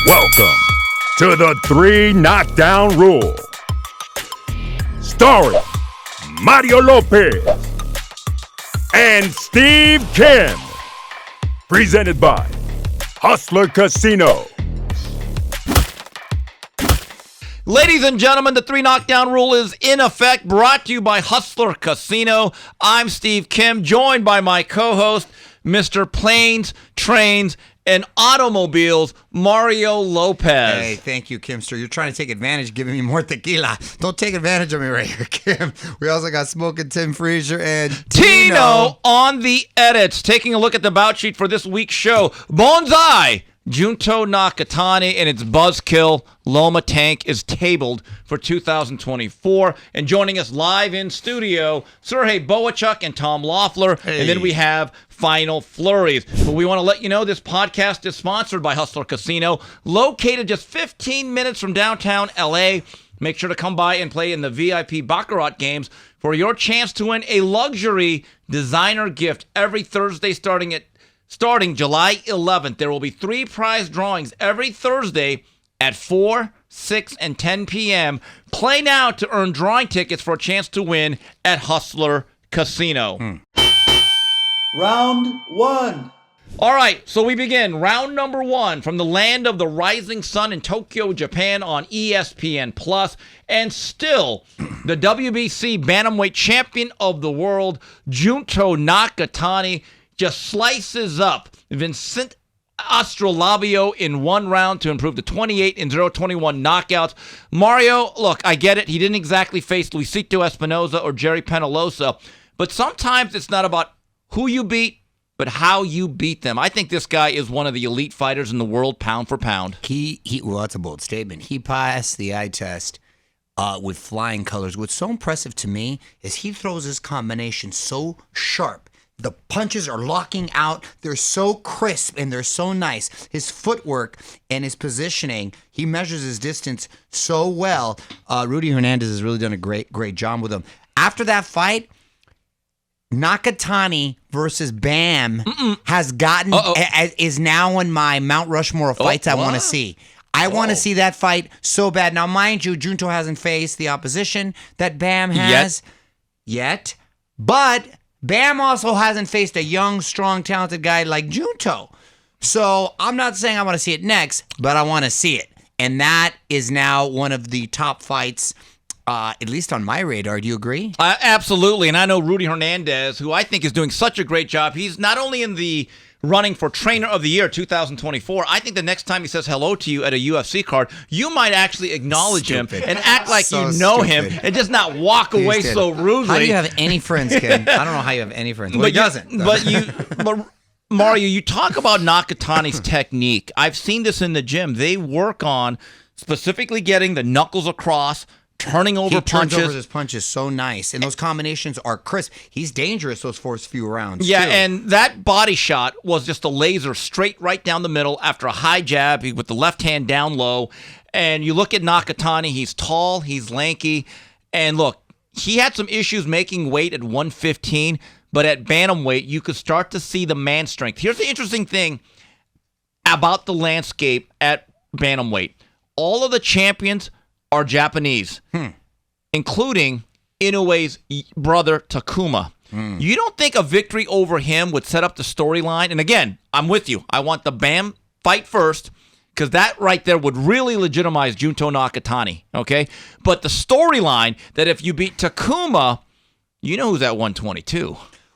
Welcome to the 3 Knockdown Rule. Starring Mario Lopez and Steve Kim. Presented by Hustler Casino. Ladies and gentlemen, the 3 Knockdown Rule is in effect, brought to you by Hustler Casino. I'm Steve Kim, joined by my co-host, Mr. Planes, Trains, and Automobiles, Mario Lopez. Hey, thank you, Kimster. You're trying to take advantage, giving me more tequila. Don't take advantage of me right here, Kim. We also got Smoking Tim Frazier and Tino on the edits. Taking a look at the Boutsheet for this week's show. Banzai! Junto Nakatani and its buzzkill, Lomachenko, is tabled for 2024. And joining us live in studio, Serhii Bohachuk and Tom Loeffler. Hey. And then we have Final Flurries. But we want to let you know this podcast is sponsored by Hustler Casino, located just 15 minutes from downtown LA. Make sure to come by and play in the VIP Baccarat games for your chance to win a luxury designer gift every Thursday starting July 11th. There will be 3 prize drawings every Thursday at 4, 6, and 10 p.m. Play now to earn drawing tickets for a chance to win at Hustler Casino. Round 1. All right, so we begin round number 1 from the land of the rising sun in Tokyo, Japan on ESPN+. And still, the WBC bantamweight champion of the world, Junto Nakatani, just slices up Vincent Astrolabio in 1 round to improve to 28 in 0-21 knockouts. Mario, look, I get it. He didn't exactly face Luisito Espinoza or Jerry Penalosa, but sometimes it's not about who you beat, but how you beat them. I think this guy is one of the elite fighters in the world, pound for pound. Well, that's a bold statement. He passed the eye test with flying colors. What's so impressive to me is he throws his combination so sharp. The punches are locking out. They're so crisp and they're so nice. His footwork and his positioning, he measures his distance so well. Rudy Hernandez has really done a great job with him. After that fight, Nakatani versus Bam has gotten is now in my Mount Rushmore of fights I want to see. I want to see that fight so bad. Now, mind you, Junto hasn't faced the opposition that Bam has yet, but Bam also hasn't faced a young, strong, talented guy like Junto. So I'm not saying I want to see it next, but I want to see it. And that is now one of the top fights, at least on my radar. Do you agree? Absolutely. And I know Rudy Hernandez, who I think is doing such a great job. He's not only in the running for Trainer of the Year 2024. I think the next time he says hello to you at a UFC card, you might actually acknowledge him and act like you know him and just not walk away so rudely. How do you have any friends, Ken? I don't know how you have any friends. Well, he doesn't. But Mario, you talk about Nakatani's technique. I've seen this in the gym. They work on specifically getting the knuckles across, turning over punches. He turns over his punches so nice, and those combinations are crisp. He's dangerous those first few rounds. Yeah, too. And that body shot was just a laser straight right down the middle after a high jab with the left hand down low. And you look at Nakatani, he's tall, he's lanky, and look, he had some issues making weight at 115, but at bantamweight, you could start to see the man strength. Here's the interesting thing about the landscape at bantamweight. All of the champions are Japanese, including Inoue's brother, Takuma. You don't think a victory over him would set up the storyline? And again, I'm with you. I want the Bam fight first, because that right there would really legitimize Junto Nakatani, okay? But the storyline that if you beat Takuma, you know who's at 122.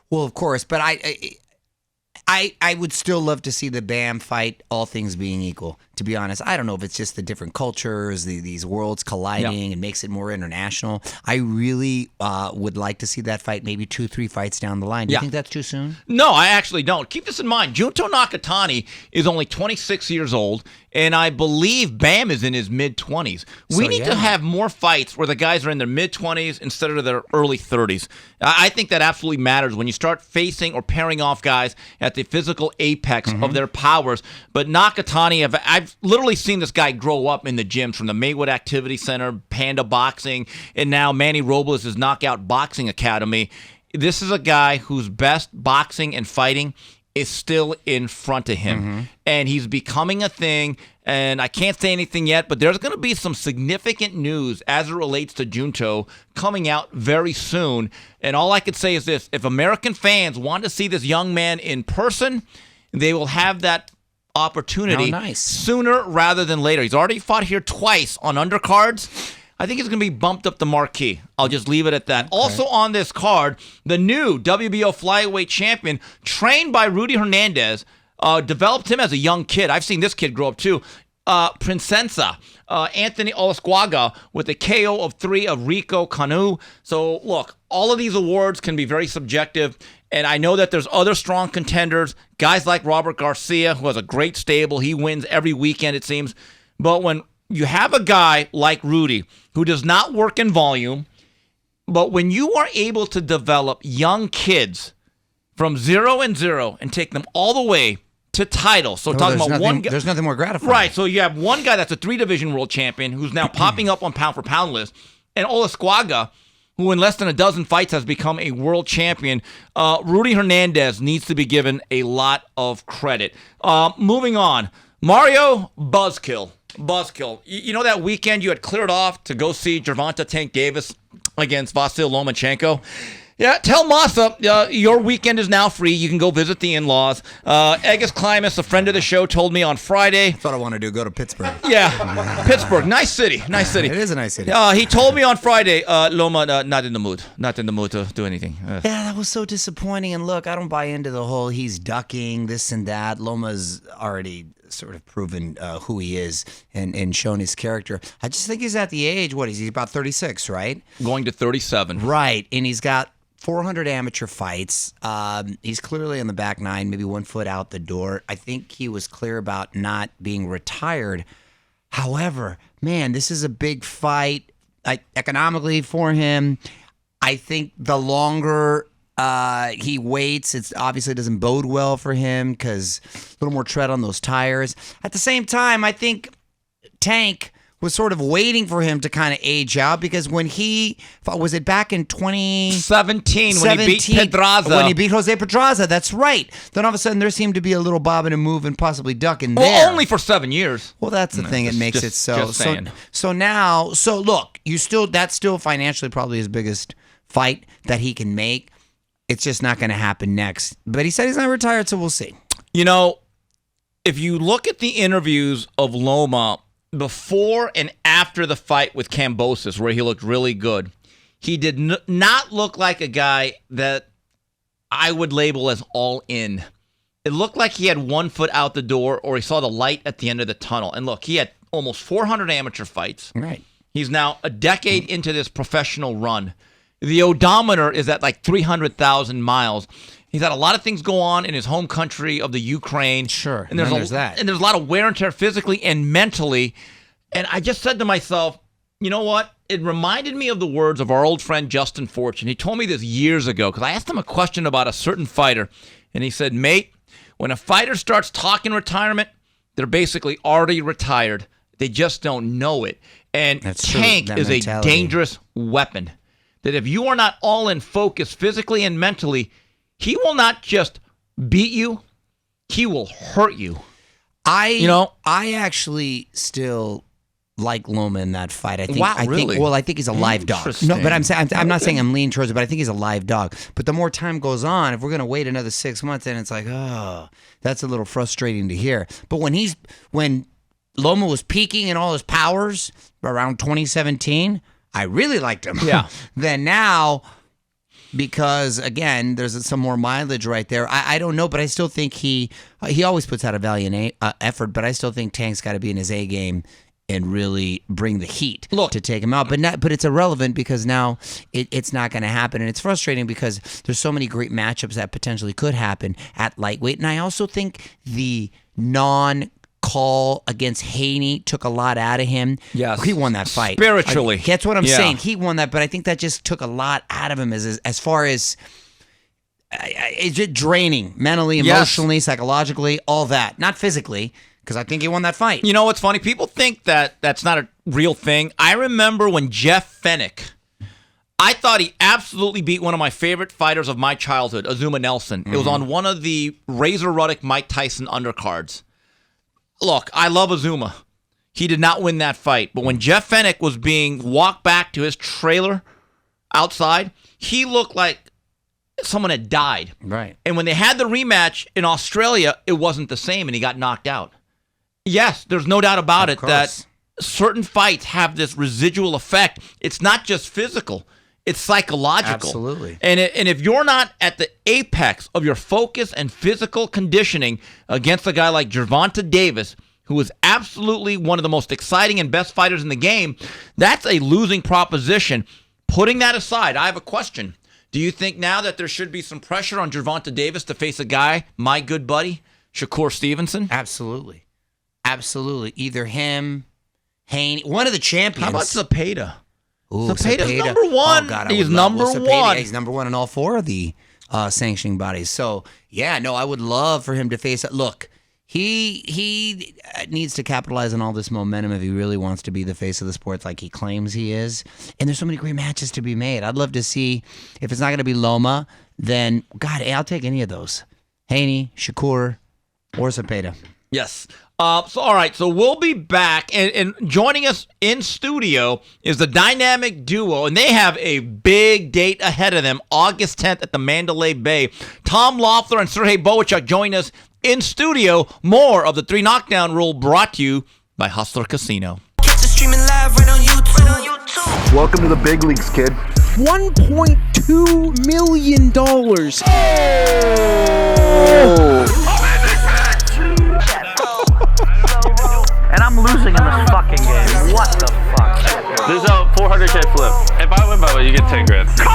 Well, of course, but I would still love to see the Bam fight, all things being equal, to be honest. I don't know if it's just the different cultures, these worlds colliding, and makes it more international. I really would like to see that fight maybe 2-3 fights down the line. Do you think that's too soon? No, I actually don't. Keep this in mind. Junto Nakatani is only 26 years old, and I believe Bam is in his mid-20s. We need to have more fights where the guys are in their mid-20s instead of their early 30s. I think that absolutely matters when you start facing or pairing off guys at the physical apex of their powers. But Nakatani, I've literally seen this guy grow up in the gyms from the Maywood Activity Center, Panda Boxing, and now Manny Robles' Knockout Boxing Academy. This is a guy whose best boxing and fighting is still in front of him. And he's becoming a thing and I can't say anything yet, but there's going to be some significant news as it relates to Junto coming out very soon. And all I could say is this: if American fans want to see this young man in person, they will have that opportunity sooner rather than later. He's already fought here twice on undercards. I think he's going to be bumped up the marquee. I'll just leave it at that. Okay. Also on this card, the new WBO flyweight champion, trained by Rudy Hernandez, developed him as a young kid. I've seen this kid grow up too. Princenza, Anthony Olasquaga with a KO of 3 of Rico Canu. So look, all of these awards can be very subjective, and I know that there's other strong contenders, guys like Robert Garcia, who has a great stable. He wins every weekend, it seems. But when you have a guy like Rudy, who does not work in volume, but when you are able to develop young kids from 0-0 and take them all the way to title. So talking about one guy, there's nothing more gratifying. Right. So you have one guy that's a 3-division world champion who's now popping up on pound for pound list, and Olasquaga, who in less than a dozen fights has become a world champion. Rudy Hernandez needs to be given a lot of credit. Moving on, Mario Buzzkill. You know that weekend you had cleared off to go see Gervonta Tank Davis against Vasyl Lomachenko? Yeah, tell Massa your weekend is now free. You can go visit the in-laws. Egis Klimas, a friend of the show, told me on Friday. That's what I want to do, go to Pittsburgh. Yeah, Pittsburgh. Nice city. It is a nice city. He told me on Friday, Loma, not in the mood to do anything. Yeah, that was so disappointing. And look, I don't buy into the whole he's ducking, this and that. Loma's already sort of proven who he is and shown his character. I just think he's at the age, he's about 36, right? Going to 37. Right, and he's got 400 amateur fights. He's clearly on the back nine, maybe 1 foot out the door. I think he was clear about not being retired. However, man, this is a big fight economically for him. I think the longer he waits, it obviously doesn't bode well for him because a little more tread on those tires. At the same time, I think Tank was sort of waiting for him to kind of age out because when he fought, was it back in 2017 when he beat Pedraza? When he beat Jose Pedraza, that's right. Then all of a sudden there seemed to be a little bobbing and moving, possibly ducking there. Well, only for 7 years. Well, that's the thing. It makes it so. Just saying. So now, look, that's still financially probably his biggest fight that he can make. It's just not going to happen next. But he said he's not retired, so we'll see. You know, if you look at the interviews of Loma before and after the fight with Kambosos, where he looked really good, he did not look like a guy that I would label as all in. It looked like he had 1 foot out the door, or he saw the light at the end of the tunnel. And look, he had almost 400 amateur fights. Right. He's now a decade into this professional run. The odometer is at like 300,000 miles. He's had a lot of things go on in his home country of the Ukraine. Sure, and there's that. And there's a lot of wear and tear physically and mentally. And I just said to myself, you know what? It reminded me of the words of our old friend Justin Fortune. He told me this years ago because I asked him a question about a certain fighter. And he said, mate, when a fighter starts talking retirement, they're basically already retired. They just don't know it. And Tank is a dangerous weapon. That if you are not all in focus physically and mentally, he will not just beat you, he will hurt you. I actually still like Loma in that fight. I think, really? I think he's a live dog. No, but I'm not saying I'm leaning towards it, but I think he's a live dog. But the more time goes on, if we're gonna wait another 6 months, then it's like, oh, that's a little frustrating to hear. But when Loma was peaking in all his powers around 2017, I really liked him. Yeah. Then now, because again, there's some more mileage right there. I don't know, but I still think he always puts out a valiant effort. But I still think Tank's got to be in his A game and really bring the heat to take him out. But it's irrelevant because now it's not going to happen, and it's frustrating because there's so many great matchups that potentially could happen at lightweight. And I also think the call against Haney took a lot out of him. Yes. He won that fight. Spiritually. That's what I'm saying. He won that, but I think that just took a lot out of him as far as it's just draining mentally, emotionally, psychologically, all that. Not physically, because I think he won that fight. You know what's funny? People think that that's not a real thing. I remember when Jeff Fennick, I thought he absolutely beat one of my favorite fighters of my childhood, Azuma Nelson. It was on one of the Razor Ruddock Mike Tyson undercards. look, I love Azuma. He did not win that fight. But when Jeff Fenech was being walked back to his trailer outside, he looked like someone had died. Right. And when they had the rematch in Australia, it wasn't the same, and he got knocked out. Yes, there's no doubt about it that certain fights have this residual effect. It's not just physical. It's psychological. Absolutely. And if you're not at the apex of your focus and physical conditioning against a guy like Gervonta Davis, who is absolutely one of the most exciting and best fighters in the game, that's a losing proposition. Putting that aside, I have a question. Do you think now that there should be some pressure on Gervonta Davis to face a guy, my good buddy, Shakur Stevenson? Absolutely. Absolutely. Either him, Haney, one of the champions. How about Zepeda? Ooh, Zepeda's number one. Oh, God, He's number one. He's number one in all four of the sanctioning bodies. So, yeah, no, I would love for him to face it. Look, he needs to capitalize on all this momentum if he really wants to be the face of the sport like he claims he is. And there's so many great matches to be made. I'd love to see, if it's not going to be Loma, then, God, I'll take any of those. Haney, Shakur, or Zepeda. Yes. All right, so we'll be back, and joining us in studio is the dynamic duo, and they have a big date ahead of them, August 10th at the Mandalay Bay. Tom Loeffler and Serhii Bohachuk join us in studio. More of the 3 Knockdown Rule brought to you by Hustler Casino. Catch us streaming live right on YouTube. Welcome to the big leagues, kid. $1.2 million. And I'm losing in this fucking game. What the fuck? There's a 400K flip. If I win by way, you get 10 grand. Fucking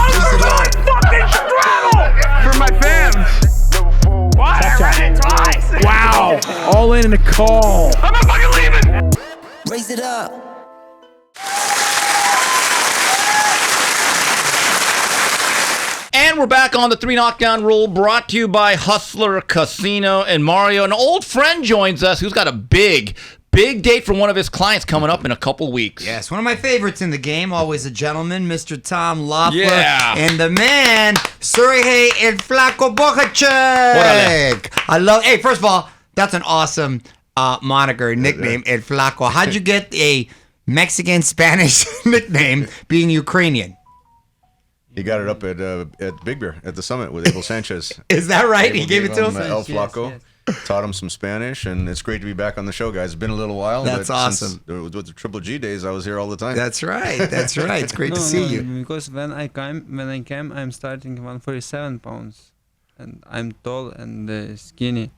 For my fans. What? I ran it twice. Wow. All in a call. I'm not fucking leaving. Raise it up. And we're back on the 3 Knockdown Rule, brought to you by Hustler Casino. And Mario, an old friend, joins us who's got a big date for one of his clients coming up in a couple weeks. Yes, one of my favorites in the game, always a gentleman, Mr. Tom Loeffler. Yeah. And the man, Serhii El Flaco Bohachuk. I love, hey, first of all, that's an awesome moniker, nickname, El Flaco. How'd you get a Mexican-Spanish nickname being Ukrainian? He got it up at Big Bear at the summit with Abel Sanchez. Is that right? Abel He gave it to him? El Flaco. Taught him some Spanish, and it's great to be back on the show, guys. It's been a little while. That's but awesome. With the Triple G days, I was here all the time. That's right. That's right. It's great to see you. Because when I came, I'm starting 147 pounds, and I'm tall and skinny.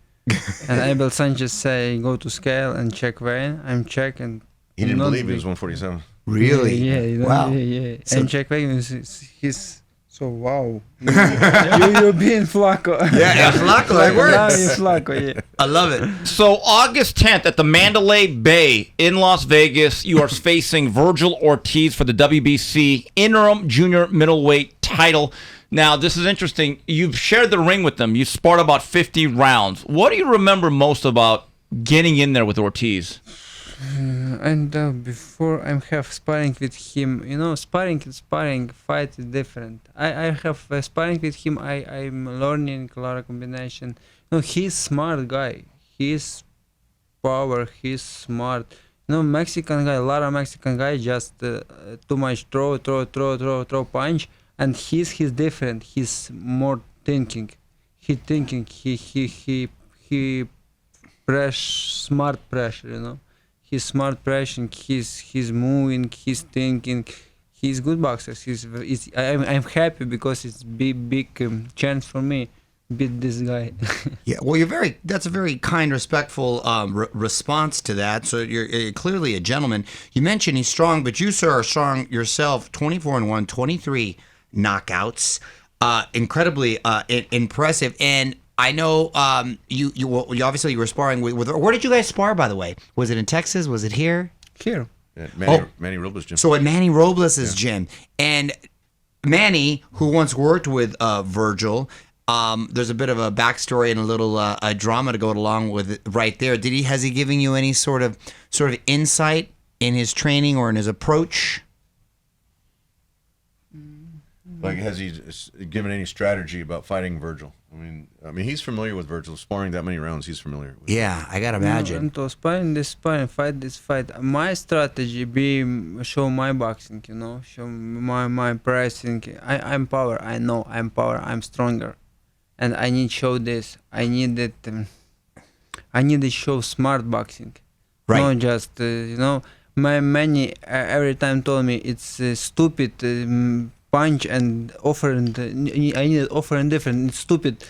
And Abel Sanchez say go to scale and check weight. I'm check and He didn't believe he was 147. Really? Yeah. Wow. Yeah. So- And check weight. He's so wow. you being Flaco. Yeah, Flaco, it Now works. you're Flaco. Yeah. I love it. So August 10th at the Mandalay Bay in Las Vegas, you are facing Virgil Ortiz for the WBC interim junior middleweight title. Now, this is interesting. You've shared the ring with them. You sparred about 50 rounds. What do you remember most about getting in there with Ortiz? And before I have sparring with him, sparring and sparring, fight is different. I have sparring with him. I'm learning a lot of combination. He's smart guy. He's power. He's smart. Mexican guy. A lot of Mexican guy just too much throw punch. And he's different. He's more thinking. He smart pressure. He's smart pressure. He's moving. He's thinking. He's good boxer. I'm happy because it's big chance for me beat this guy. Yeah, well, that's a very kind, respectful response to that. So you're clearly a gentleman. You mentioned he's strong, but you, sir, are strong yourself. 24-1, 23 knockouts. Incredibly impressive. And I know you obviously you were sparring with. Where did you guys spar, by the way? Was it in Texas? Was it here? Here. Manny Robles' gym. So at Manny Robles' gym. And Manny, who once worked with Virgil, there's a bit of a backstory and a little a drama to go along with it right there. Has he given you any sort of insight in his training or in his approach? Like, has he given any strategy about fighting Virgil? I mean, he's familiar with Virgil. Sparring that many rounds, he's familiar with. Yeah, I gotta imagine. And to fight this fight. My strategy be show my boxing, show my pricing. I'm power. I know I'm power. I'm stronger, and I need show this. I need it. I need to show smart boxing. Right. Not just many every time told me it's stupid. Punch and offer, and I need offer and different. It's stupid.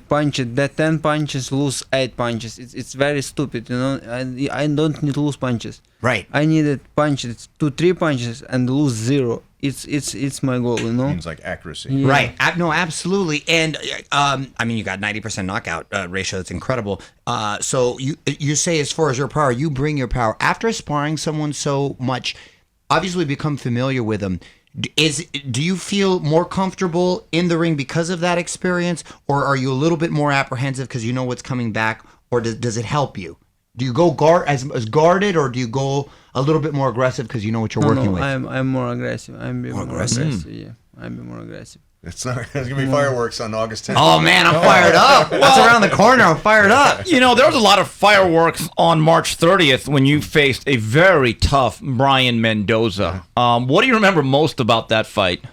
Punch it. That 10 punches lose 8 punches. It's very stupid. I don't need to lose punches. Right. I needed punch. It's 2-3 punches and lose 0. It's my goal. Means like accuracy. Yeah. Right. No, absolutely. And you got 90% knockout ratio. That's incredible. So you say, as far as your power, you bring your power after sparring someone so much. Obviously, become familiar with them. Do you feel more comfortable in the ring because of that experience, or are you a little bit more apprehensive because you know what's coming back, or does it help you? Do you go as guarded, or do you go a little bit more aggressive because you know what you're working with? I'm more aggressive. I'm more aggressive. Yeah, I'm more aggressive. There's gonna be fireworks on August 10th. Oh man, I'm fired up. What's around the corner? I'm fired up. There was a lot of fireworks on March 30th when you faced a very tough Brian Mendoza. What do you remember most about that fight?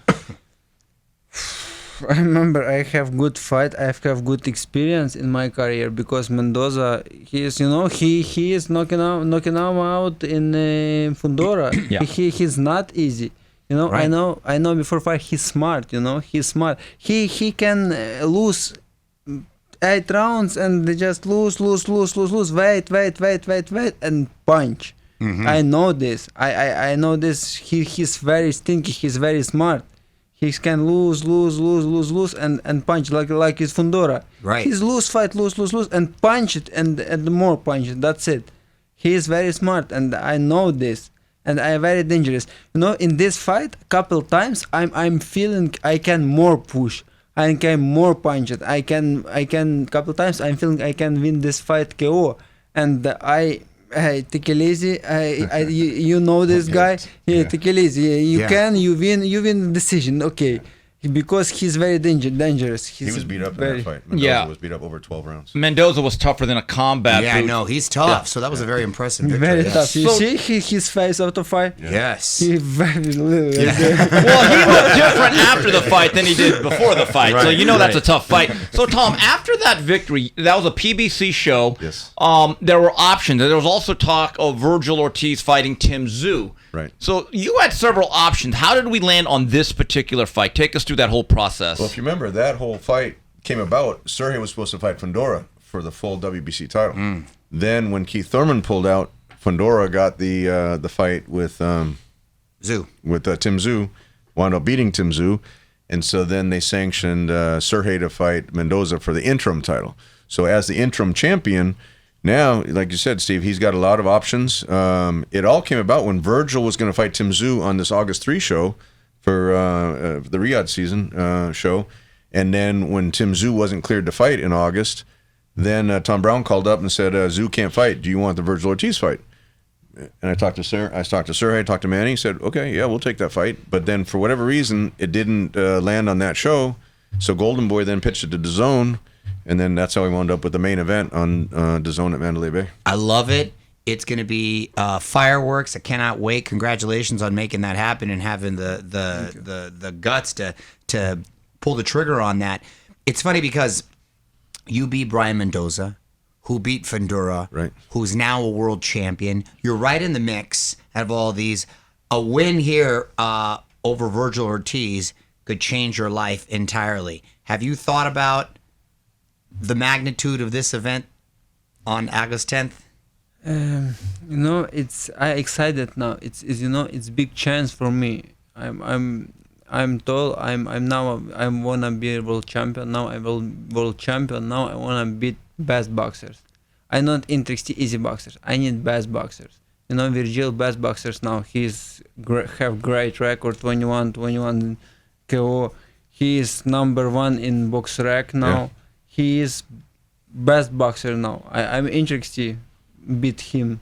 I remember I have good fight. I have good experience in my career because Mendoza, he is knocking out in Fundora. Yeah. He's not easy. Right. I know before fight he's smart, he's smart. He can lose 8 rounds and they just lose, wait, and punch. Mm-hmm. I know this. I know this. He's very stinky, he's very smart. He can lose, and punch like his Fundora. Right. He's lose, and punch it, and more punch it. That's it. He is very smart, and I know this. And I am very dangerous. In this fight, a couple times I'm feeling I can more push. I can more punch it. I can couple times I'm feeling I can win this fight KO. And take it easy. You know this guy. Yeah, take it easy. You win decision. Okay. Because he's very dangerous. He was beat up in that fight. Mendoza was beat up over 12 rounds. Mendoza was tougher than a combat Yeah, I boot. know. He's tough. Yeah. So that was a very impressive victory. Very tough. You see his face after fight? Yes. He very little. Well, he looked different after the fight than he did before the fight. Right, so that's a tough fight. So, Tom, after that victory, that was a PBC show. Yes. There were options. There was also talk of Virgil Ortiz fighting Tim Tszyu. Right. So you had several options. How did we land on this particular fight? Take us through that whole process. Well, if you remember, that whole fight came about. Serhii was supposed to fight Fundora for the full WBC title. Then when Keith Thurman pulled out, Fundora got the fight with Tszyu. With Tim Tszyu, wound up beating Tim Tszyu, and so then they sanctioned Serhii to fight Mendoza for the interim title. So as the interim champion. Now, like you said, Steve, he's got a lot of options. It all came about when Virgil was going to fight Tim Tszyu on this August 3 show for the Riyadh season show. And then when Tim Tszyu wasn't cleared to fight in August, then Tom Brown called up and said, Tszyu can't fight. Do you want the Virgil Ortiz fight? And I talked to Serhii, I talked to Manny. He said, okay, yeah, we'll take that fight. But then for whatever reason, it didn't land on that show. So Golden Boy then pitched it to DAZN. And then that's how we wound up with the main event on DAZN at Mandalay Bay. I love it. It's going to be fireworks. I cannot wait. Congratulations on making that happen and having the guts to pull the trigger on that. It's funny because you beat Brian Mendoza, who beat Fundora, right, who's now a world champion. You're right in the mix out of all these. A win here over Virgil Ortiz could change your life entirely. Have you thought about the magnitude of this event on August 10th? It's I excited now. It's big chance for me. I'm tall. I wanna be a world champion. Now I will world champion. Now I wanna beat best boxers. I'm not interested easy boxers. I need best boxers. Virgil best boxers now. He's have great record. 21 KO. He is number 1 in box rec now. Yeah. He is best boxer now. I'm interested beat him.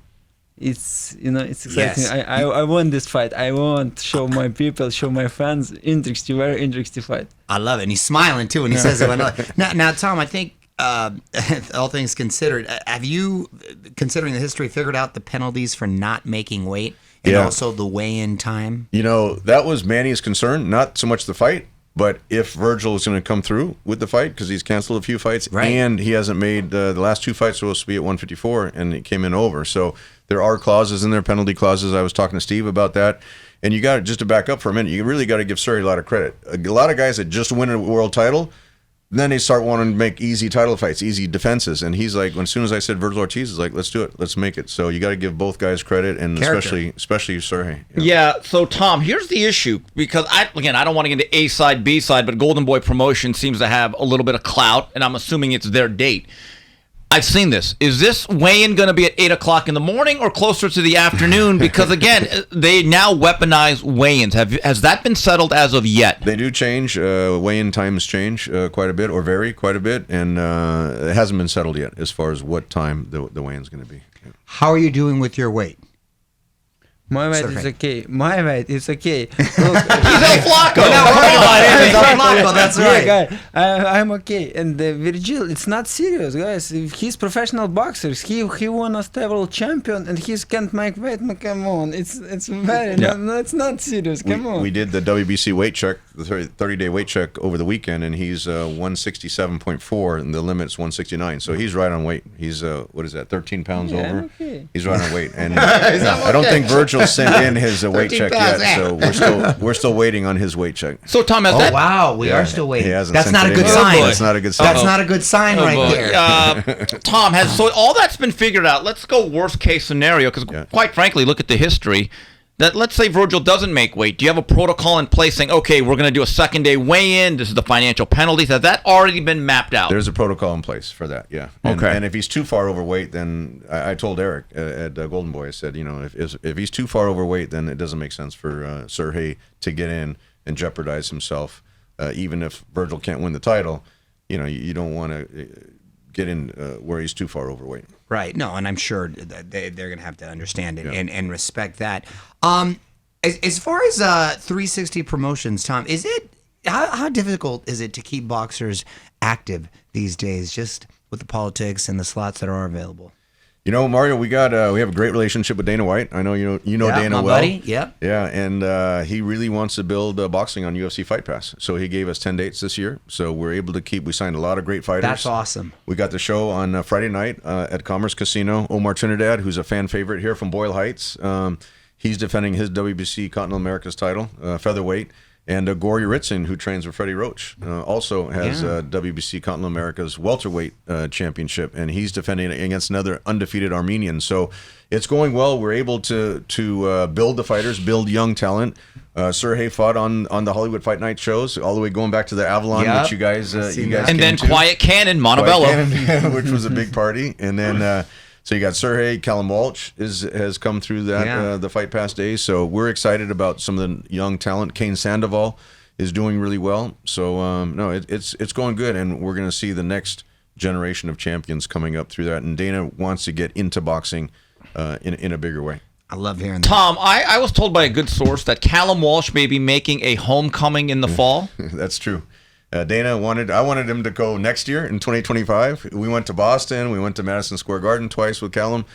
it's exciting. Yes. I want this fight. I want to show my people, show my fans. Interesting, very interesting fight. I love it. And he's smiling too when he says it. Now, Tom, I think all things considered, have you, considering the history, figured out the penalties for not making weight and also the weigh-in time? You know, that was Manny's concern, not so much the fight, but if Virgil is going to come through with the fight, because he's canceled a few fights, and he hasn't made the last two fights supposed to be at 154, and it came in over. So there are clauses in there, penalty clauses. I was talking to Steve about that. And you got to, just to back up for a minute, you really got to give Serhii a lot of credit. A lot of guys that just win a world title, then they start wanting to make easy title fights, easy defenses. And he's like, as soon as I said Virgil Ortiz, is like, let's do it, let's make it. So you got to give both guys credit, and especially Serhii. Yeah. So Tom, here's the issue, because I don't want to get into A side, B side, but Golden Boy Promotion seems to have a little bit of clout, and I'm assuming it's their date. I've seen this. Is this weigh-in going to be at 8 o'clock in the morning or closer to the afternoon? Because, again, they now weaponize weigh-ins. Has that been settled as of yet? They do change. Weigh-in times change quite a bit, or vary quite a bit, and it hasn't been settled yet as far as what time the weigh-in is going to be. Yeah. How are you doing with your weight? My weight is okay. My weight is okay. Look, he's El Flaco. We're not worried about it. He's El Flaco. That's right. Yeah, guy, I'm okay. And Virgil, it's not serious, guys. He's professional boxer. He won a several champion, and he can't make weight. Come on, it's very no, it's not serious. Come on. We did the WBC weight check, the 30-day weight check over the weekend, and he's 167.4, and the limit's 169. So he's right on weight. He's 13 pounds over. Okay. He's right on weight, and I don't think Virgil sent in his weight check yet, so we're still waiting on his weight check. So Tom, we are still waiting. That's not a good sign. That's not a good sign. That's not a good sign there. Tom, so all that's been figured out. Let's go worst case scenario, because quite frankly, look at the history. That let's say Virgil doesn't make weight. Do you have a protocol in place saying, okay, we're going to do a second day weigh-in, this is the financial penalties? Has that already been mapped out? There's a protocol in place for that, yeah. And, and if he's too far overweight, then I told Eric at Golden Boy, I said, if he's too far overweight, then it doesn't make sense for Serhii to get in and jeopardize himself. Even if Virgil can't win the title, you don't want to get in where he's too far overweight. Right. No, and I'm sure that they're going to have to understand it and respect that. As far as 360 promotions, Tom, is it how difficult is it to keep boxers active these days, just with the politics and the slots that are available? Mario, we have a great relationship with Dana White. I know you know Dana my well. Buddy. Yeah, and he really wants to build boxing on UFC Fight Pass. So he gave us 10 dates this year. So we're able to keep. We signed a lot of great fighters. That's awesome. We got the show on Friday night at Commerce Casino. Omar Trinidad, who's a fan favorite here from Boyle Heights, he's defending his WBC Continental America's title, featherweight. And Gory Ritson, who trains with Freddie Roach, also has WBC Continental America's welterweight championship, and he's defending against another undefeated Armenian. So it's going well. We're able to build the fighters, build young talent. Serhii fought on the Hollywood Fight Night shows, all the way going back to the Avalon, which you guys and then Quiet Cannon, Montebello, which was a big party, and then. So you got Serhii, Callum Walsh has come through that the Fight Pass days. So we're excited about some of the young talent. Kane Sandoval is doing really well. So it's going good, and we're going to see the next generation of champions coming up through that. And Dana wants to get into boxing in a bigger way. I love hearing that. Tom, I was told by a good source that Callum Walsh may be making a homecoming in the fall. That's true. I wanted him to go next year in 2025. We went to Boston. We went to Madison Square Garden twice with Callum.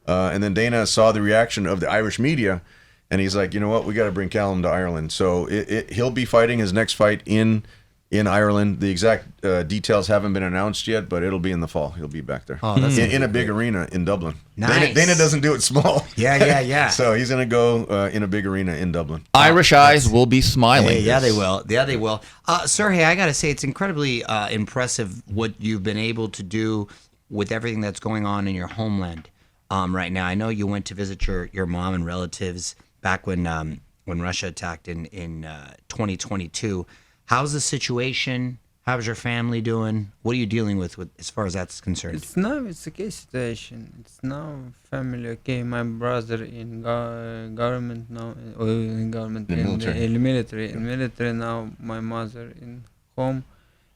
And then Dana saw the reaction of the Irish media, and he's like, you know what? We got to bring Callum to Ireland. So he'll be fighting his next fight in Ireland. The exact details haven't been announced yet, but it'll be in the fall. He'll be back there in a big arena in Dublin. Nice. Dana doesn't do it small. Yeah. So he's going to go in a big arena in Dublin. Irish eyes will be smiling. Hey, they will. Serhii, I got to say, it's incredibly impressive what you've been able to do with everything that's going on in your homeland right now. I know you went to visit your mom and relatives back when Russia attacked in 2022. How's the situation? How's your family doing? What are you dealing with as far as that's concerned? It's okay situation. It's now family okay. My brother in government now, in military. In military now. My mother in home.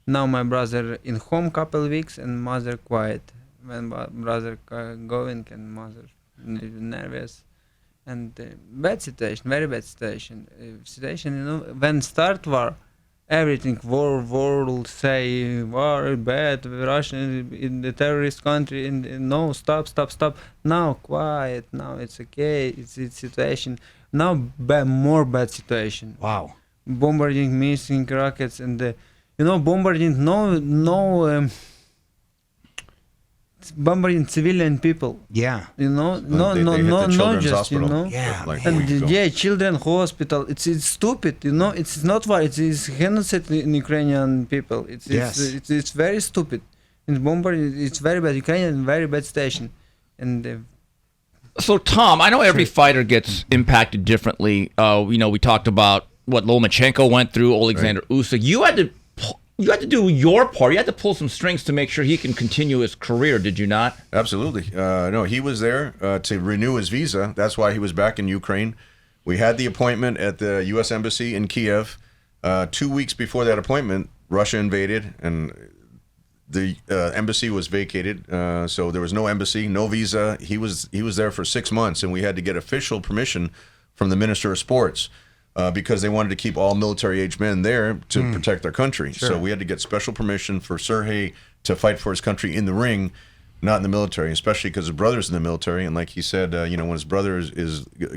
Now my brother in home couple weeks and mother quiet. When brother going and mother nervous, and bad situation, very bad situation. Situation, you know, when start war, everything world say war bad, Russia in the terrorist country, no, stop. Now quiet, now it's okay, it's situation. Now more bad situation. Wow. Bombarding, missing rockets, and you know, bombarding bombarding civilian people. Yeah. You know, They hit the no, children's just hospital. you know. Yeah. Like And a week ago. yeah, children hospital. It's stupid, you know. It's not war. It's genocide in Ukrainian people. It's very stupid. In bombarding, it's very bad. Ukrainian very bad station, and. So, Tom, I know every fighter gets impacted differently. You know, we talked about what Lomachenko went through, Alexander Usyk. You had to do your part. You had to pull some strings to make sure he can continue his career, did you not? Absolutely. No, he was there to renew his visa. That's why he was back in Ukraine. We had the appointment at the U.S. Embassy in Kiev. 2 weeks before that appointment, Russia invaded, and the embassy was vacated. So there was no embassy, no visa. He was there for 6 months, and we had to get official permission from the Minister of Sports because they wanted to keep all military-age men there to protect their country. Sure. So we had to get special permission for Serhii to fight for his country in the ring, not in the military, especially because his brother's in the military. And like he said, you know, when his brother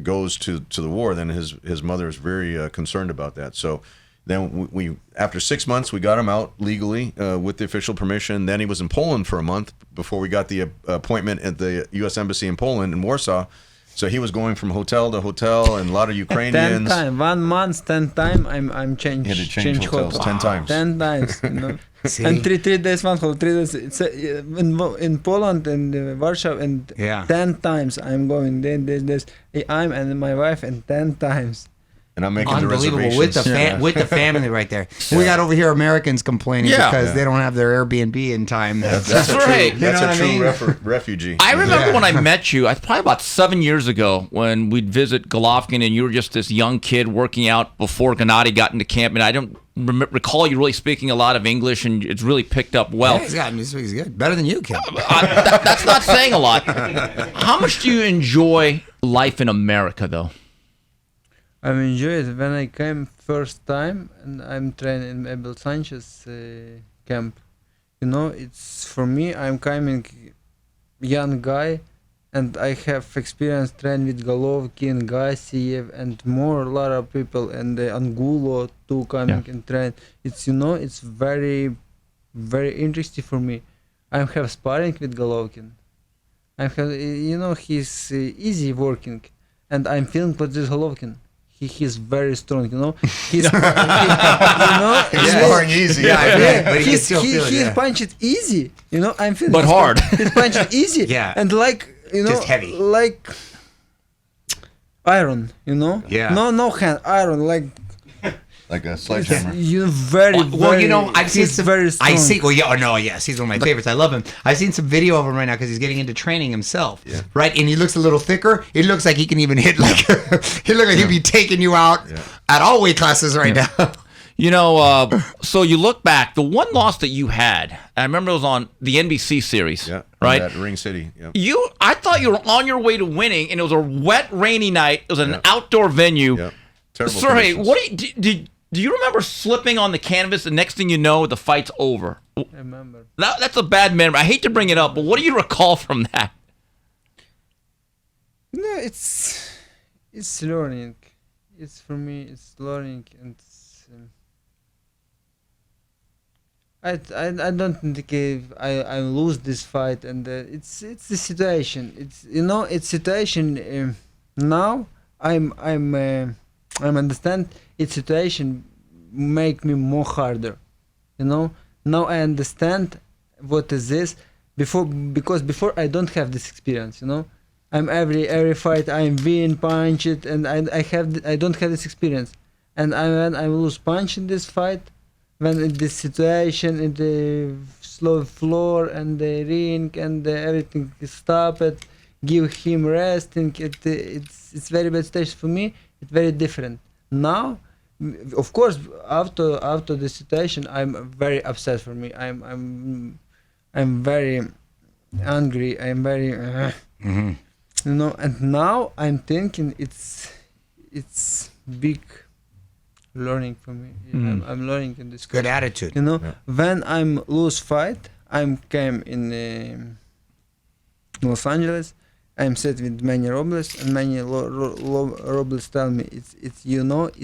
goes to the war, then his mother is very concerned about that. So then we after 6 months, we got him out legally with the official permission. Then he was in Poland for a month before we got the appointment at the U.S. Embassy in Poland, in Warsaw. So he was going from hotel to hotel, and a lot of Ukrainians. 10 times, 1 month, 10 times. I'm changed. He had to change hotels 10 times. 10 times, you know. See? And three days, 1 whole 3 days. It's in Poland and Warsaw, and 10 times I'm going. Then there's I'm and my wife, and 10 times. And I'm making the unbelievable reservations. with the family right there. We got over here Americans complaining because they don't have their Airbnb in time. That's right. That's a true I mean? refugee. I remember when I met you, probably about 7 years ago, when we'd visit Golovkin, and you were just this young kid working out before Gennady got into camp, and I don't recall you really speaking a lot of English, and it's really picked up well. Yeah, he's good. Better than you, Kim. That's not saying a lot. How much do you enjoy life in America, though? I enjoy it when I came first time, and I'm training in Abel Sanchez camp. You know, it's for me. I'm coming young guy, and I have experience training with Golovkin, Garcia, and a lot of people, and Angulo too coming and train. It's it's very, very interesting for me. I have sparring with Golovkin. I have he's easy working, and I'm feeling with this Golovkin. He's very strong, He's, He's sparring easy. But he's punched easy, I'm feeling. But hard. He's punched easy. Yeah. And just heavy. Like iron, Yeah. No hand, iron, Like a sledgehammer. Very, I've seen some. Very strong. I see. Well, yes, he's one of my favorites. I love him. I've seen some video of him right now because he's getting into training himself. Yeah. Right, and he looks a little thicker. It looks like he can even hit he looks like he'd be taking you out at all weight classes right now. So you look back, the one loss that you had, I remember it was on the NBC series, right? At Ring City. Yep. I thought you were on your way to winning, and it was a wet, rainy night. It was an outdoor venue. Yep. Terrible Serhii, conditions. do you remember slipping on the canvas? The next thing you know, the fight's over. I remember. That's a bad memory. I hate to bring it up, but what do you recall from that? No, it's learning. It's for me. It's learning, and I don't think I lose this fight, and it's the situation. It's situation. Now I'm understand. Its situation make me more harder. Now I understand what is this. Because before I don't have this experience. I'm every fight I'm win punch it, and I don't have this experience. And when I lose punch in this fight, when in this situation in the slow floor and the ring and everything is stopped, give him resting. It's very bad stage for me. It's very different now. Of course, after the situation, I'm very upset. For me, I'm very angry. I'm very. And now I'm thinking it's big learning for me. I'm learning in this. Good attitude. When I'm lose fight, I came in Los Angeles. I'm sat with many Robles, and many Robles tell me it's you not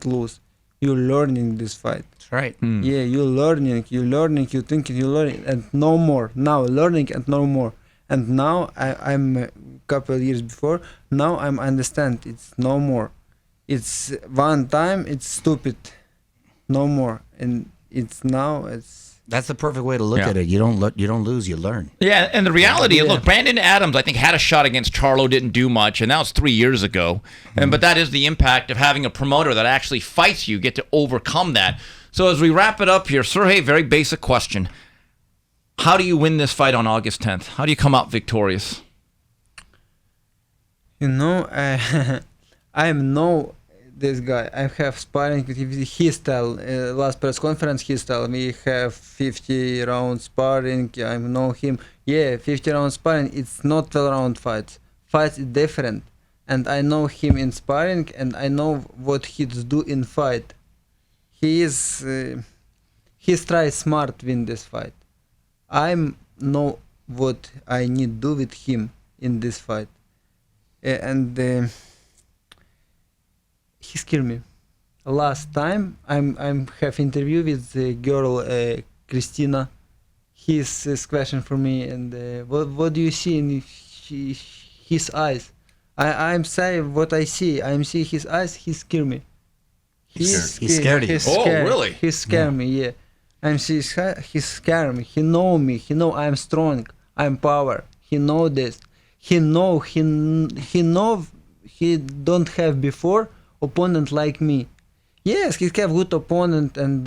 lose. You're learning this fight. That's right. Yeah, you're learning, you're thinking, you're learning, and no more. Now learning and no more. And now I'm a couple of years before. Now I'm understand. It's no more. It's one time. It's stupid. No more. And it's now. That's the perfect way to look at it. You don't lose. You learn. Yeah, and the reality is, look, Brandon Adams, I think, had a shot against Charlo, didn't do much, and that was 3 years ago. But that is the impact of having a promoter that actually fights you, get to overcome that. So as we wrap it up here, Serhii, very basic question. How do you win this fight on August 10th? How do you come out victorious? I know this guy. I have sparring with his style. Last press conference, his style. We have 50 round sparring. I know him. Yeah, 50 round sparring. It's not 12 round fights. Fights is different. And I know him in sparring, and I know what he do in fight. He's try smart win this fight. I know what I need to do with him in this fight, and he scared me. Last time I'm have interview with the girl Christina. His question for me, and what do you see in his eyes? I'm saying what I see. I'm see his eyes. He scared me. He's scared of you. Oh, really? He scared me. Yeah. I'm see he scared me. He know me. He know I'm strong. I'm power. He know this. He know he don't have before opponent like me. Yes, he have good opponent, and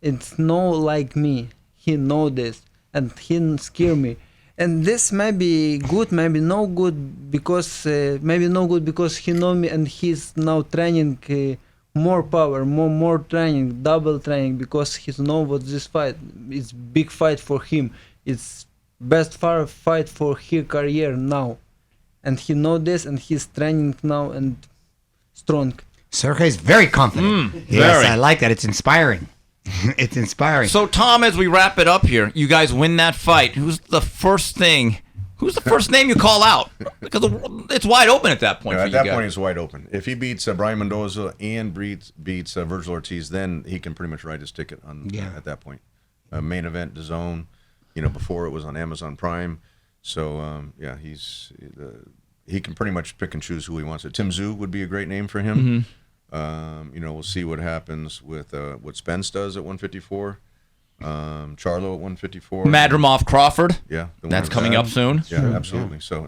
it's no like me. He know this, and he scare me. And this may be good, maybe no good, because he know me, and he's now training more power, more training, double training, because he know what this fight. It's big fight for him. It's best fight for his career now, and he know this, and he's training now and strong. Serhii's very confident. Yes, I like that. It's inspiring. It's inspiring. So, Tom, as we wrap it up here, you guys win that fight. Who's the first name you call out? Because it's wide open at that point. At that point, it's wide open. If he beats Brian Mendoza and beats Virgil Ortiz, then he can pretty much ride his ticket on at that point. Main event, DAZN. Before it was on Amazon Prime. So he can pretty much pick and choose who he wants. Tim Tszyu would be a great name for him. We'll see what happens with what Spence does at 154. Charlo at 154. Madrimov Crawford. Yeah, that's coming up soon. Yeah, absolutely. So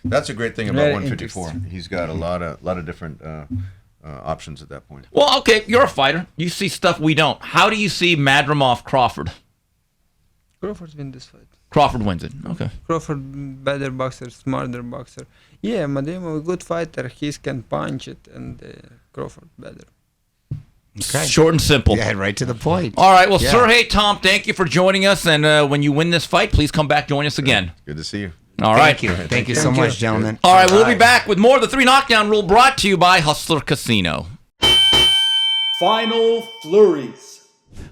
that's a great thing about 154. He's got a lot of different options at that point. Well, okay, you're a fighter. You see stuff we don't. How do you see Madrimov Crawford? Crawford wins this fight. Crawford wins it. Okay. Crawford better boxer, smarter boxer. Yeah, Madrimov good fighter. He can punch it, and Crawford better. Okay. Short and simple. Yeah, right to the point. All right. Well, Serhii, Tom, thank you for joining us. And when you win this fight, please come back, join us again. Good to see you. All right. Thank you. Thank you so much, gentlemen. All right. We'll be back with more of the 3 Knockdown Rule brought to you by Hustler Casino. Final Flurries.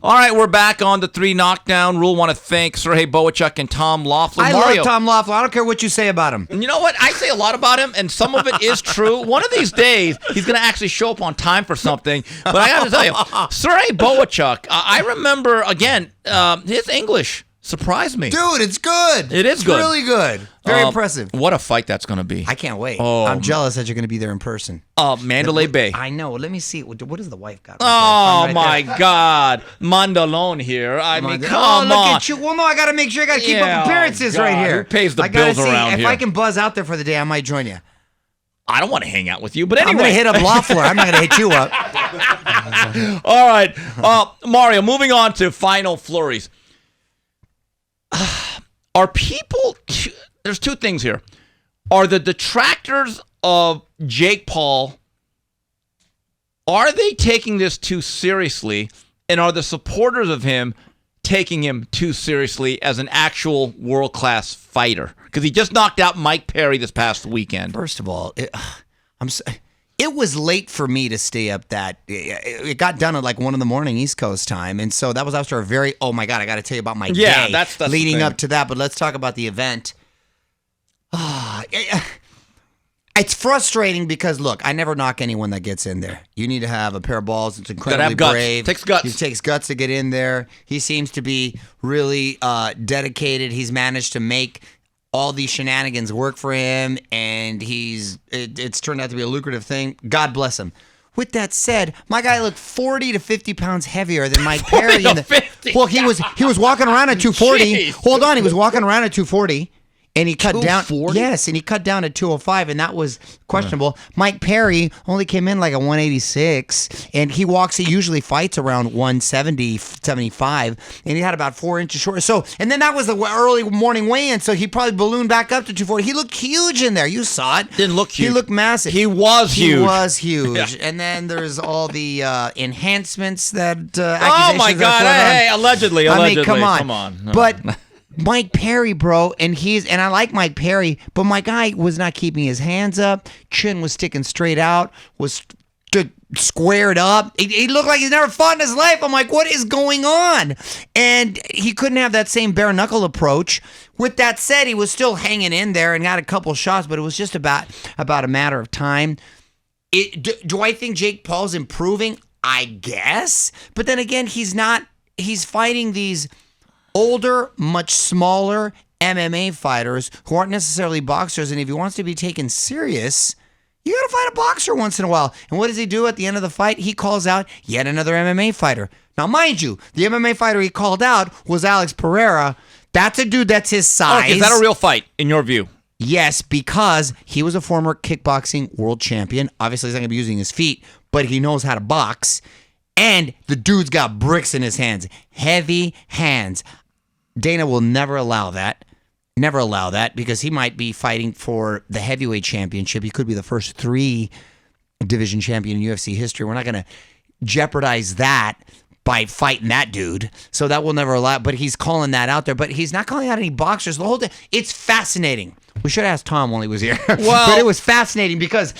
All right, we're back on the 3 Knockdown Rule. Want to thank Serhii Bohachuk and Tom Loeffler. I love Tom Loeffler. I don't care what you say about him. And you know what? I say a lot about him, and some of it is true. One of these days, he's going to actually show up on time for something. But I got to tell you, Serhii Bohachuk, I remember, again, his English surprised me. Dude, it's good. It is good. It's really good. Very impressive. What a fight that's going to be. I can't wait. Oh, I'm jealous that you're going to be there in person. Mandalay Bay. I know. Let me see. What does the wife got? Right my God. Mandalone here. I mean, come on. Look at you. Well, no, I got to make sure I got to keep up appearances right here. Who pays the I gotta bills around here? here? If I can buzz out there for the day, I might join you. I don't want to hang out with you, but anyway. I'm going to hit up Loeffler. I'm not going to hit you up. All right. Mario, moving on to Final Flurries. Are people... There's 2 things here. Are the detractors of Jake Paul, are they taking this too seriously? And are the supporters of him taking him too seriously as an actual world-class fighter because he just knocked out Mike Perry this past weekend. First of all, it was late for me to stay up that. It got done at like 1 a.m. East Coast time, and so that was after a very. Oh my God, I got to tell you about my day. That's leading up to that. But let's talk about the event. It's frustrating because, look, I never knock anyone that gets in there. You need to have a pair of balls. It's incredibly brave. Takes guts. It takes guts to get in there. He seems to be really dedicated. He's managed to make all these shenanigans work for him, and it's turned out to be a lucrative thing. God bless him. With that said, my guy looked 40 to 50 pounds heavier than Mike Perry. 50. Well, he was walking around at 240. Jeez. Hold on, he was walking around at 240. And he cut down. 240? Yes, and he cut down to 205, and that was questionable. Mike Perry only came in like a 186, and he usually fights around 170, 75, and he had about 4 inches short. So, and then that was the early morning weigh-in, so he probably ballooned back up to 240. He looked huge in there. You saw it. Didn't look huge. He looked massive. He was huge. He was huge. Yeah. And then there's all the enhancements that Oh my accusations God! are Hey, allegedly. I mean, come on. No. But Mike Perry, bro, and I like Mike Perry, but my guy was not keeping his hands up. Chin was sticking straight out, was squared up. He looked like he's never fought in his life. I'm like, what is going on? And he couldn't have that same bare knuckle approach. With that said, he was still hanging in there and got a couple shots, but it was just about a matter of time. Do I think Jake Paul's improving? I guess. But then again, he's not. He's fighting these older, much smaller MMA fighters who aren't necessarily boxers, and if he wants to be taken serious, you got to fight a boxer once in a while. And what does he do at the end of the fight? He calls out yet another MMA fighter. Now, mind you, the MMA fighter he called out was Alex Pereira. That's a dude that's his size. Okay, is that a real fight, in your view? Yes, because he was a former kickboxing world champion. Obviously, he's not going to be using his feet, but he knows how to box. And the dude's got bricks in his hands. Heavy hands. Dana will never allow that. Never allow that because he might be fighting for the heavyweight championship. He could be the first 3-division champion in UFC history. We're not going to jeopardize that by fighting that dude. So that will never allow. But he's calling that out there. But he's not calling out any boxers. The whole thing. It's fascinating. We should have asked Tom while he was here. Well, but it was fascinating because,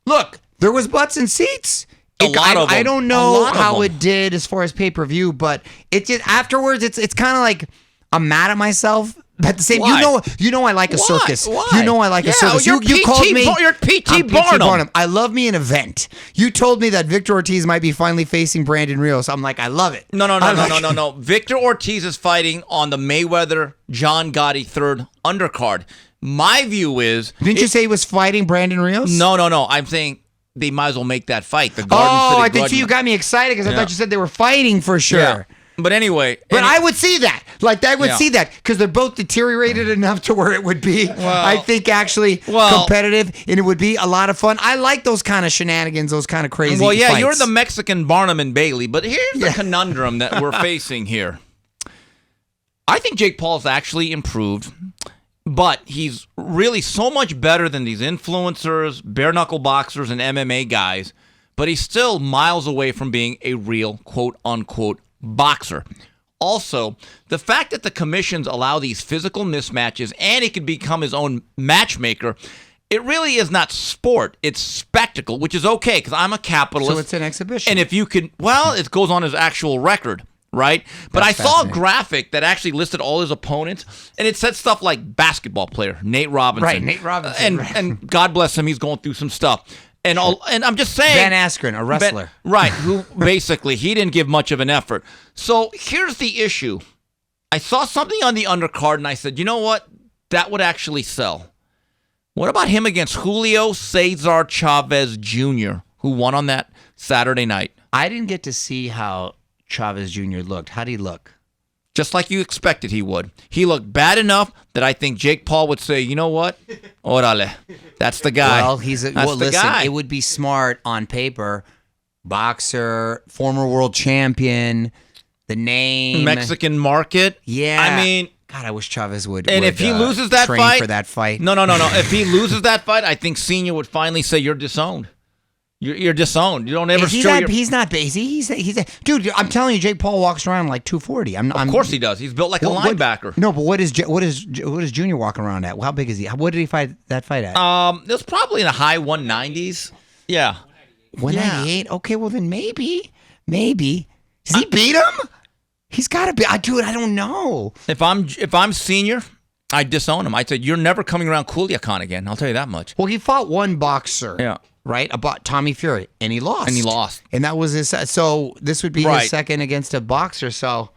look, there was butts and seats. I don't know how it did as far as pay-per-view, but it just afterwards it's kind of like I'm mad at myself. At the same, Why? you know, I like a circus. Why? You know, I like a circus. You called me. You're P.T. Barnum. I love me an event. You told me that Victor Ortiz might be finally facing Brandon Rios. I'm like, I love it. No. Victor Ortiz is fighting on the Mayweather-John Gotti third undercard. My view is... Didn't you say he was fighting Brandon Rios? No. I'm saying they might as well make that fight. The I think you got me excited because I thought you said they were fighting for sure. Yeah. But anyway... I would see that. I would see that because they're both deteriorated enough to where it would be, I think, actually competitive, and it would be a lot of fun. I like those kind of shenanigans, those kind of crazy fights. You're the Mexican Barnum and Bailey, but here's the conundrum that we're facing here. I think Jake Paul's actually improved, but he's really so much better than these influencers, bare-knuckle boxers, and MMA guys, but he's still miles away from being a real, quote-unquote, boxer. Also, the fact that the commissions allow these physical mismatches and he could become his own matchmaker, it really is not sport. It's spectacle, which is okay because I'm a capitalist. So it's an exhibition. And if you can, it goes on his actual record, right? But That's I saw a graphic that actually listed all his opponents, and it said stuff like basketball player Nate Robinson. Right, Nate Robinson. And God bless him, he's going through some stuff. And I'm just saying... Van Askren, a wrestler. Who basically, he didn't give much of an effort. So here's the issue. I saw something on the undercard, and I said, you know what? That would actually sell. What about him against Julio Cesar Chavez Jr., who won on that Saturday night? I didn't get to see how Chavez Jr. looked. How did he look? Just like you expected he would. He looked bad enough that I think Jake Paul would say, you know what? Orale. That's the guy. Well, listen, it would be smart on paper. Boxer, former world champion, the name. Mexican market. Yeah. I mean... God, I wish Chavez would. And if he loses that fight... for that fight. No. If he loses that fight, I think Senior would finally say, you're disowned. You're disowned. You don't ever show your... He's not base. Dude, I'm telling you, Jake Paul walks around like 240. Of course he does. He's built like a linebacker. No, but what is Junior walking around at? How big is he? What did he fight at? It was probably in the high 190s. Yeah. 198? Yeah. Okay, well then maybe. Does he beat him? He's got to be. Dude, I don't know. If I'm senior, I'd disown him. I'd say, you're never coming around Culiacan again. I'll tell you that much. Well, he fought one boxer. Yeah. Right? About Tommy Fury. And he lost. And that was his... So this would be his second against a boxer. So,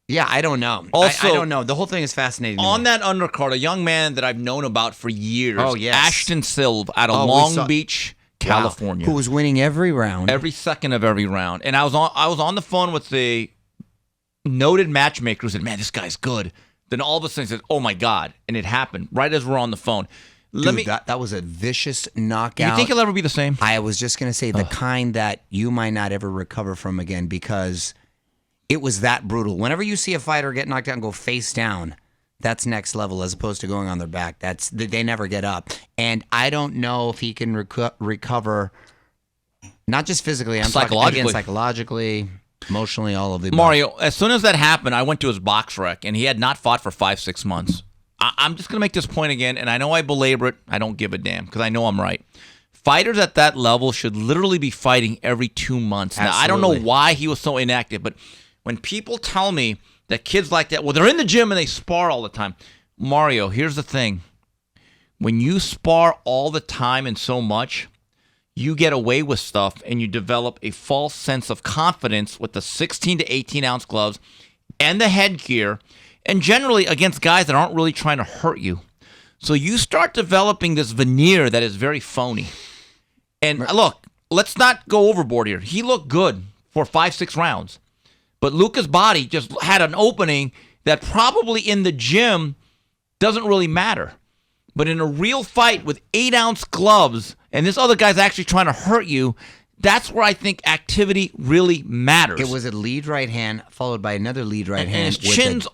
yeah, I don't know. Also, I don't know. The whole thing is fascinating. On that undercard, a young man that I've known about for years. Oh, yes. Ashton Silva out of Long Beach, California. Who was winning every round. Every second of every round. And I was on the phone with the noted matchmaker who said, man, this guy's good. Then all of a sudden he says, oh, my God. And it happened right as we're on the phone. That was a vicious knockout. You think he'll ever be the same? I was just going to say the kind that you might not ever recover from again because it was that brutal. Whenever you see a fighter get knocked out and go face down, that's next level as opposed to going on their back. They never get up. And I don't know if he can recover, not just physically, I'm talking again psychologically, emotionally, all of the above. Mario, as soon as that happened, I went to his box rec, and he had not fought for 5-6 months. I'm just going to make this point again, and I know I belabor it. I don't give a damn because I know I'm right. Fighters at that level should literally be fighting every 2 months. Absolutely. Now, I don't know why he was so inactive, but when people tell me that kids like that, well, they're in the gym and they spar all the time. Mario, here's the thing. When you spar all the time and so much, you get away with stuff and you develop a false sense of confidence with the 16 to 18-ounce gloves and the headgear, and generally against guys that aren't really trying to hurt you. So you start developing this veneer that is very phony. And look, let's not go overboard here. He looked good for 5-6 rounds. But Luca's body just had an opening that probably in the gym doesn't really matter. But in a real fight with 8-ounce gloves, and this other guy's actually trying to hurt you, that's where I think activity really matters. It was a lead right hand followed by another lead right hand. And his chin's...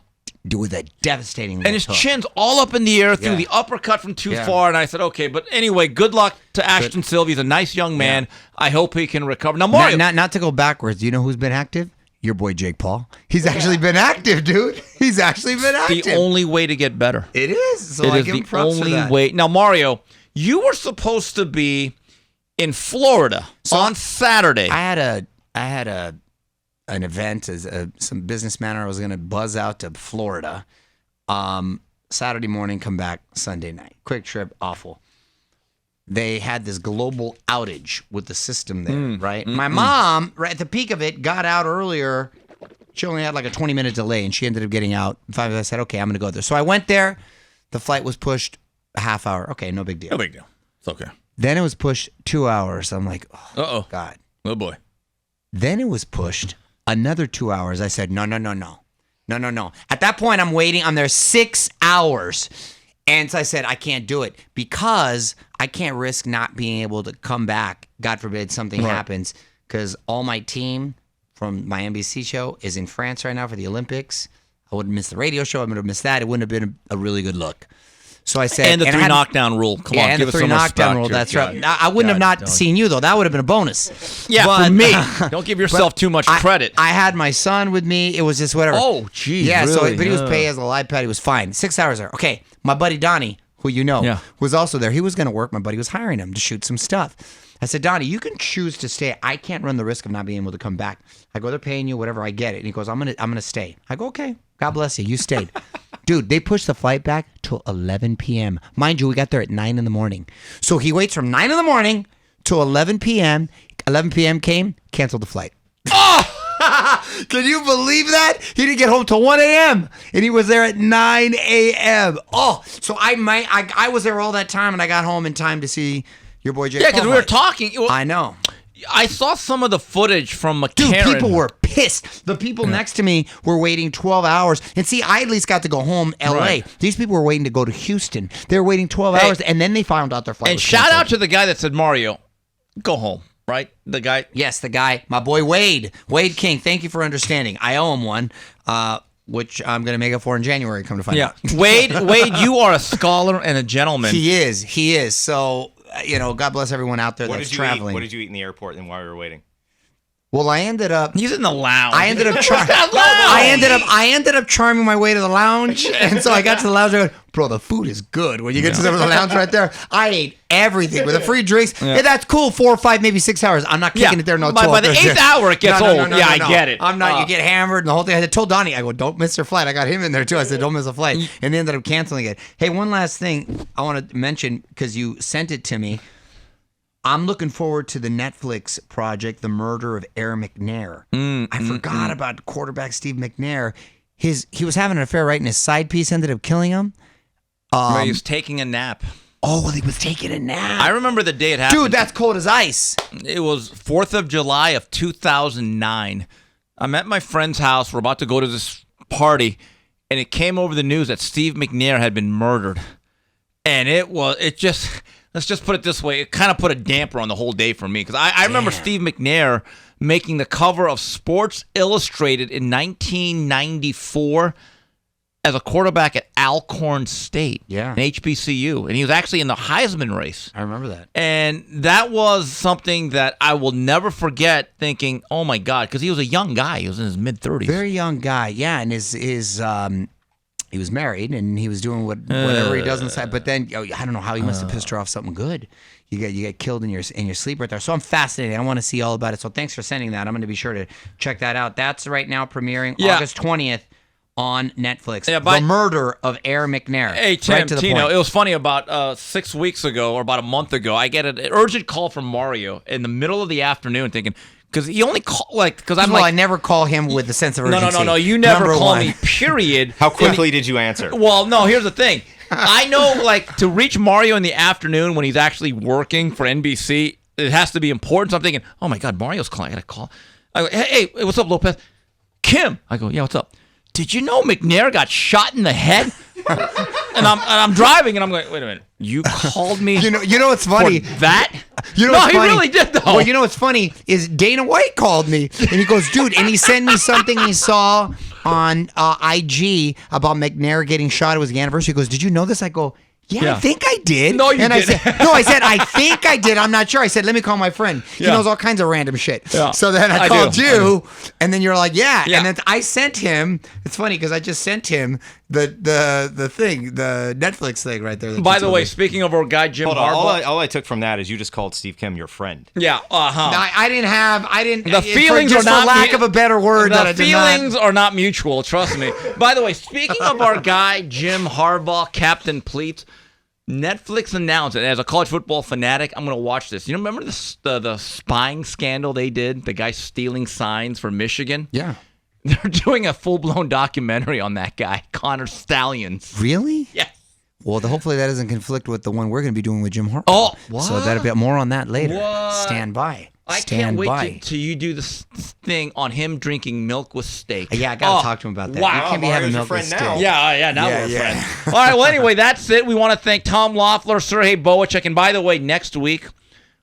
with a devastating and his hook. chin's all up in the air through the uppercut from too far, and I said, okay, but anyway, good luck to Ashton Silva. He's a nice young man. I hope he can recover. Now, Mario... Not to go backwards, do you know who's been active? Your boy Jake Paul. He's actually been active, dude. He's actually been active. The only way to get better. It is. So I give him props for that. It is the only way. Now, Mario, you were supposed to be in Florida on Saturday. I had an event as some business matter. I was going to buzz out to Florida. Saturday morning, come back Sunday night. Quick trip, awful. They had this global outage with the system there, right? My mom, right at the peak of it, got out earlier. She only had like a 20-minute delay, and she ended up getting out. I said, okay, I'm going to go there. So I went there. The flight was pushed a half hour. Okay, no big deal. No big deal. It's okay. Then it was pushed 2 hours. I'm like, oh, God. Oh, boy. Then it was pushed another 2 hours. I said, no. At that point, I'm waiting. I'm there 6 hours. And so I said, I can't do it because I can't risk not being able to come back. God forbid something happens, because all my team from my NBC show is in France right now for the Olympics. I would have missed the radio show. I would have missed that. It wouldn't have been a really good look. So I said, and the 3 knockdown rule. Come on, and give the us 3 some knockdown rule. That's right. I wouldn't have not seen you though. That would have been a bonus. Yeah, but, for me. Don't give yourself too much credit. I had my son with me. It was just whatever. Oh, geez. Yeah. Really? So, but he was paying as a live pad. He was fine. 6 hours there. Okay. My buddy Donnie, who you know, was also there. He was going to work. My buddy was hiring him to shoot some stuff. I said, Donnie, you can choose to stay. I can't run the risk of not being able to come back. I go, they're paying you whatever. I get it. And he goes, I'm gonna stay. I go, okay. God bless you. You stayed. Dude, they pushed the flight back till 11 p.m. Mind you, we got there at 9 in the morning. So he waits from 9 in the morning till 11 p.m. 11 p.m. came, canceled the flight. Oh! Can you believe that? He didn't get home till 1 a.m. and he was there at 9 a.m. Oh, so I was there all that time and I got home in time to see your boy Jake. Yeah, because we were talking. I know. I saw some of the footage from McCarran. Dude, people were pissed. The people next to me were waiting 12 hours. And see, I at least got to go home, L.A. Right. These people were waiting to go to Houston. They were waiting 12 hours, and then they found out their flight was canceled. And shout out to the guy that said, Mario, go home, right? The guy. Yes, the guy. My boy Wade. Wade King, thank you for understanding. I owe him one, which I'm going to make up for in January, come to find out. Wade, you are a scholar and a gentleman. He is. So... God bless everyone out there that's traveling. What did you eat in the airport and while you were waiting? Well, I ended up. He's in the lounge. I ended up. I ended up charming my way to the lounge, and so I got to the lounge. I go, bro, the food is good. When you get to the lounge right there, I ate everything with the free drinks. Yeah. Hey, that's cool. 4 or 5, maybe 6 hours. I'm not kicking it there. No, by the 8th hour it gets old. No, I get it. I'm not. You get hammered and the whole thing. I told Donnie, I go, don't miss your flight. I got him in there too. I said, don't miss a flight, and they ended up canceling it. Hey, one last thing I want to mention because you sent it to me. I'm looking forward to the Netflix project, The Murder of Air McNair. I forgot about quarterback Steve McNair. He was having an affair, right? And his side piece ended up killing him. He was taking a nap. Oh, he was taking a nap. I remember the day it happened. Dude, that's cold as ice. It was 4th of July of 2009. I'm at my friend's house. We're about to go to this party, and it came over the news that Steve McNair had been murdered. And let's just put it this way. It kind of put a damper on the whole day for me because I remember Steve McNair making the cover of Sports Illustrated in 1994 as a quarterback at Alcorn State, an HBCU. And he was actually in the Heisman race. I remember that. And that was something that I will never forget thinking, oh, my God, because he was a young guy. He was in his mid-30s. Very young guy, yeah. And he was married, and he was doing whatever he does inside. But then I don't know how he must have pissed her off something good. You get killed in your sleep right there. So I'm fascinated. I want to see all about it. So thanks for sending that. I'm going to be sure to check that out. That's right now premiering August 20th on Netflix. The Murder of Air McNair. Hey, Tim, Tino, it was funny. About 6 weeks ago or about a month ago, I get an urgent call from Mario in the middle of the afternoon thinking, because he only call I never call him with the sense of urgency. No. You never call me. Period. How quickly did you answer? Well, no. Here's the thing. I know, to reach Mario in the afternoon when he's actually working for NBC, it has to be important. So I'm thinking, oh my God, Mario's calling. I gotta call. I go, hey, what's up, Lopez? Kim. I go, yeah, what's up? Did you know McNair got shot in the head? and I'm driving, and I'm going, wait a minute. You called me. You know what's funny? For that? He really did though. Well, you know what's funny is Dana White called me, and he goes, dude, and he sent me something he saw on IG about McNair getting shot. It was the anniversary. He goes, did you know this? I go, yeah, I think I did. No, you didn't. I said, I think I did. I'm not sure. I said, let me call my friend. He knows all kinds of random shit. Yeah. So then I called you, and then you're like, yeah. And then I sent him. It's funny because I just sent him the thing, the Netflix thing right there. By the way, speaking of our guy Jim Harbaugh, all I took from that is you just called Steve Kim your friend. Yeah. I didn't. The feelings are not. For lack of a better word. The feelings are not mutual. Trust me. By the way, speaking of our guy Jim Harbaugh, Captain Pleats. Netflix announced it. As a college football fanatic, I'm going to watch this. You remember the spying scandal they did? The guy stealing signs for Michigan? Yeah. They're doing a full-blown documentary on that guy, Connor Stallions. Really? Yes. Well, hopefully that doesn't conflict with the one we're going to be doing with Jim Harbaugh. Oh, what? So that'll be more on that later. What? Stand by. I can't wait till you do this thing on him drinking milk with steak. Yeah, I got to talk to him about that. Wow. You can't be having milk with steak. Now we're friends. All right, well, anyway, that's it. We want to thank Tom Loeffler, Serhii Bohachuk, and by the way, next week,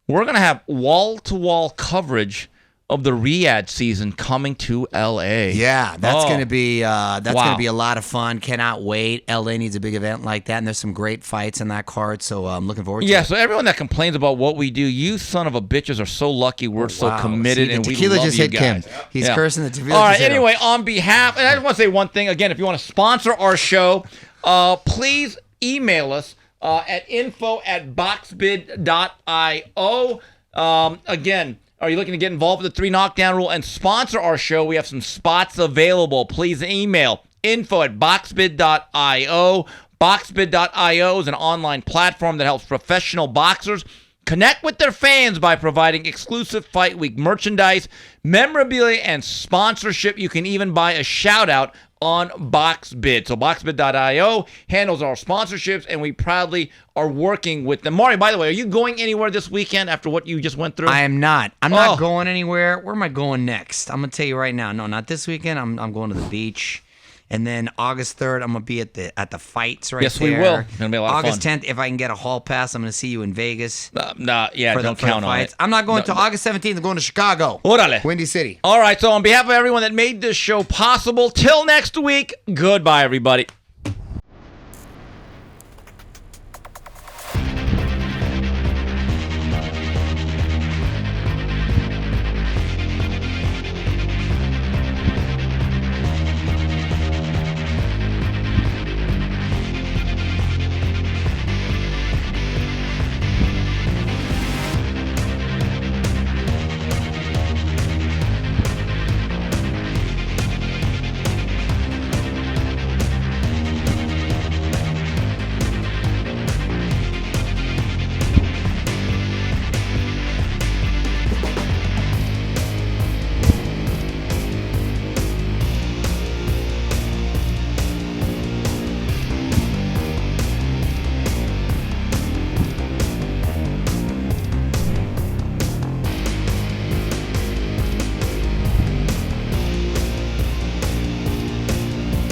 we're going to have wall-to-wall coverage of the Riyadh season coming to L.A. Yeah, that's going to be going to be a lot of fun. Cannot wait. L.A. needs a big event like that, and there's some great fights in that card, so I'm looking forward to it. Yeah, so everyone that complains about what we do, you son of a bitches are so lucky we're so committed, and we love just you hit guys. Kim. He's cursing the tequila. All right, anyway, on behalf, and I just want to say one thing. Again, if you want to sponsor our show, please email us at info@boxbid.io. Again, are you looking to get involved with the 3 Knockdown Rule and sponsor our show? We have some spots available. Please email info@boxbid.io. Boxbid.io is an online platform that helps professional boxers connect with their fans by providing exclusive Fight Week merchandise, memorabilia, and sponsorship. You can even buy a shout-out on BoxBid. So BoxBid.io handles our sponsorships, and we proudly are working with them. Mario, by the way, are you going anywhere this weekend after what you just went through? I am not. I'm not going anywhere. Where am I going next? I'm going to tell you right now. No, not this weekend. I'm going to the beach. And then August 3rd, I'm going to be at the fights right there. Yes, we will. It's going to be a lot August of fun. 10th, if I can get a hall pass, I'm going to see you in Vegas. Don't count on it. I'm not going to August 17th. I'm going to Chicago. Órale. Windy City. All right, so on behalf of everyone that made this show possible, till next week, goodbye, everybody.